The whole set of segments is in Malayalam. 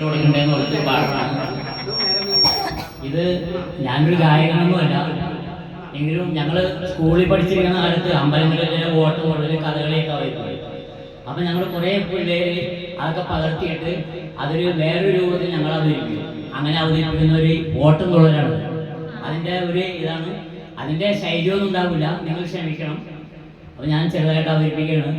കൊടുക്കണ്ടേന്ന് ഓർത്ത് പാടുന്നതാണ്. ഇത് ഞാനൊരു ഗായകനൊന്നുമല്ല, എങ്കിലും ഞങ്ങൾ സ്കൂളിൽ പഠിച്ചിരിക്കുന്ന കാലത്ത് അമ്പലങ്ങളിലെ ഓട്ടം കൂടുതൽ കഥകളിയൊക്കെ അവതരിപ്പിക്കും. അപ്പം ഞങ്ങൾ കുറേ പിള്ളേർ അതൊക്കെ പകർത്തിയിട്ട് അതൊരു വേറൊരു രൂപത്തിൽ ഞങ്ങൾ അവതരിപ്പിക്കും. അങ്ങനെ അവതരിപ്പിക്കുന്ന ഒരു ഓട്ടം തുള്ളലാണ്. അതിൻ്റെ ഒരു ഇതാണ്. അതിൻ്റെ ശൈലിയൊന്നും ഉണ്ടാവില്ല, നിങ്ങൾ ക്ഷമിക്കണം. അപ്പം ഞാൻ ചെറുതായിട്ട് അവതരിപ്പിക്കുകയാണ്.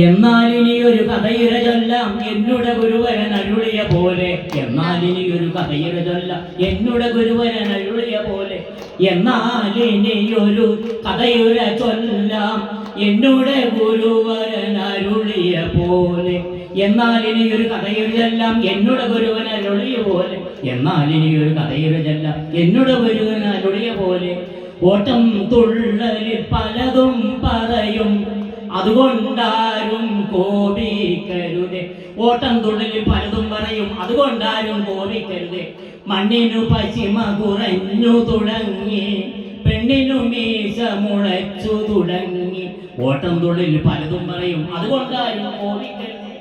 എന്നാലിനിയൊരു കഥയിര ചൊല്ലാം എന്നുടെ ഗുരുവരൻ അരുളിയ പോലെ. എന്നാലിനിയൊരു കഥയിര ചൊല്ലാം എന്നുടെ ഗുരുവരൻ അരുളിയ പോലെ. എന്നാലിനിയൊരു കഥയിര ചൊല്ലാം എന്നുടെ ഗുരുവരൻ അരുളിയ പോലെ. എന്നാലിനിയൊരു കഥയിര ചൊല്ലാം എന്നുടെ ഗുരുവൻ അരുളിയ പോലെ. എന്നാലിനിയൊരു കഥയിര ചൊല്ലാം എന്നുടെ ഗുരുവൻ അരുളിയ പോലെ. ഓട്ടം തുള്ളലിൽ പലതും പറയും, അതുകൊണ്ടാരും കോപിക്കരുതേ. ഓട്ടം തുള്ളലിൽ പലതും പറയും, അതുകൊണ്ടാരും കോപിക്കരുതേ. മണ്ണിനു പശിമ കുറഞ്ഞു തുടങ്ങി, പെണ്ണിനു മീശ മുളച്ചു തുടങ്ങി. ഓട്ടം തുള്ളലിൽ പലതും പറയും, അതുകൊണ്ടാരും കോപിക്കരുതേ.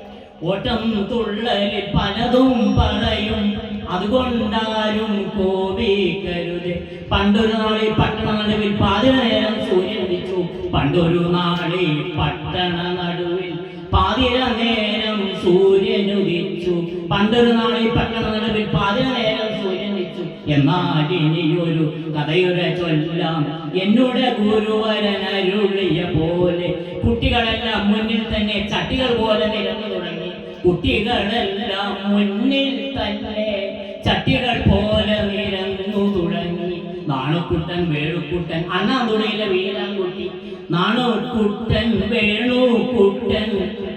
ഓട്ടം തുള്ളലിൽ പലതും പറയും, അതുകൊണ്ടാരും കോപിക്കരുതേ. പണ്ടൊരു നാളിൽ പട്ടണ നടുവിൽ പാതിര നേരം സൂര്യൻ ഉദിച്ചു. പണ്ടൊരു നാളിൽ പട്ടണ നടുവിൽ പാതിര നേരം സൂര്യൻ ഉദിച്ചു. പണ്ടൊരു നാളിൽ പട്ടണ നടുവിൽ പാതിര നേരം സൂര്യൻ ഉദിച്ചു. എന്നാൽ ഇനിയൊരു കഥയുര ചൊല്ലാം എന്നുടെ ഗുരുവരൻ അരുളിയ പോലെ. കുട്ടികളെല്ലാം മുന്നിൽ തന്നെ ചട്ടികൾ പോലെ നിരന്നു തുടങ്ങി. കുട്ടികളെല്ലാം മുന്നിൽ തന്നെ ചട്ടികൾ പോലെ നിരന്നു തുടങ്ങി. നാണുക്കുട്ടൻ വേണുക്കുട്ടൻ അണ്ണാതുണിയിലെ വീരാൻകുട്ടി. നാണുക്കുട്ടൻ വേണുക്കുട്ടൻ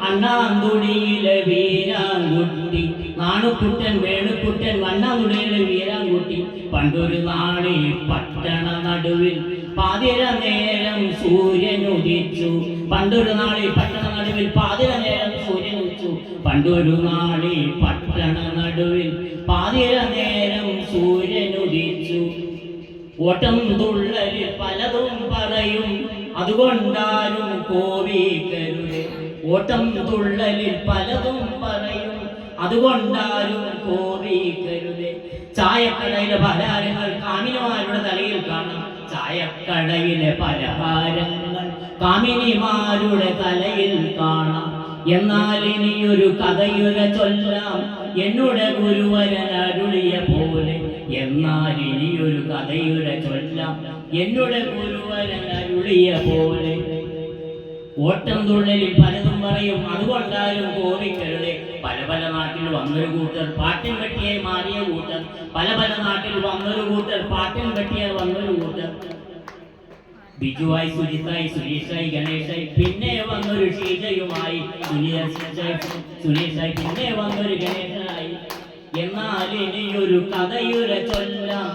അണ്ണാതുണിയിലെ വീരാൻകുട്ടി. നാണുക്കുട്ടൻ വേണുക്കുട്ടൻ അണ്ണാതുണിയിലെ വീരാൻകുട്ടി. പണ്ടൊരു നാളിൽ പട്ടണ നടുവിൽ പാതിര നേരം സൂര്യൻ ഉദിച്ചു. പണ്ടൊരു നാളിൽ പട്ടണ നടുവിൽ പാതിര നേരം സൂര്യൻ ഉദിച്ചു. പണ്ടൊരു നാളിൽ പട്ടണ നടുവിൽ പാതിര നേരം സൂര്യൻ ഉദിച്ചു. ഓട്ടം തുള്ളലിൽ പലതും പറയും, അതുകൊണ്ടാരും കോപിക്കരുതേ. ഓട്ടം തുള്ളലിൽ പലതും പറയും, അതുകൊണ്ടാരും കോപിക്കരുതേ. ചായക്കടയിലെ പലഹാരങ്ങൾ കാമിനിമാരുടെ തലയിൽ കാണാം. ചായക്കടയിലെ പലഹാരങ്ങൾ കാമിനിമാരുടെ തലയിൽ കാണാം. എന്നാൽ ഇനിയൊരു കഥയുര ചൊല്ലാം എന്നുടെ ഗുരുവരൻ അരുളിയ പോലെ. എന്നാൽ ഇനിയൊരു കഥയുര ചൊല്ലാം എന്നുടെ ഗുരുവരൻ അരുളിയ പോലെ. ഓട്ടം തുള്ളലിൽ പലതും പറയും, അതുകൊണ്ടാരും കോപിക്കരുതേ. പല പല നാട്ടിൽ വന്നൊരു കൂട്ടർ പാട്ടിൻ പെട്ടിയായി മാറിയ കൂട്ടർ. പല പല നാട്ടിൽ വന്നൊരു കൂട്ടർ പാട്ടിൻ പെട്ടിയായി വന്നൊരു കൂട്ടർ. ബിജുവായി, സുജിത്തായി, സുരേഷായി, ഗണേശായി, പിന്നെ വന്നൊരു ഷീജയുമായി. സുരേഷായി, പിന്നെ വന്നൊരു ഗണേശനായി. എന്നാൽ ഇനിയൊരു കഥയുര ചൊല്ലാം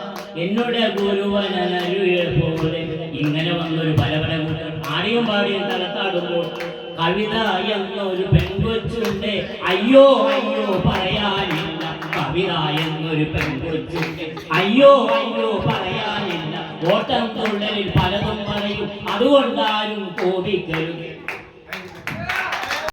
എന്നുടെ ഗുരുവരൻ അരുളിയ പോലെ. ഇങ്ങനെ വന്നൊരു പല പല കൂട്ടർ ആടിയും പാടിയും തലത്താടുമ്പോൾ കവിത എന്നൊരു പെൺകൊച്ചുണ്ട്, അയ്യോ അയ്യോ പറയാനില്ല. കവിത എന്നൊരു പെൺകൊച്ചുണ്ട്, അയ്യോ അയ്യോ പറയാനില്ല. ഓട്ടം തുള്ളലിൽ പലതും പറയും, അതുകൊണ്ടാരും കോപിക്കരുത്.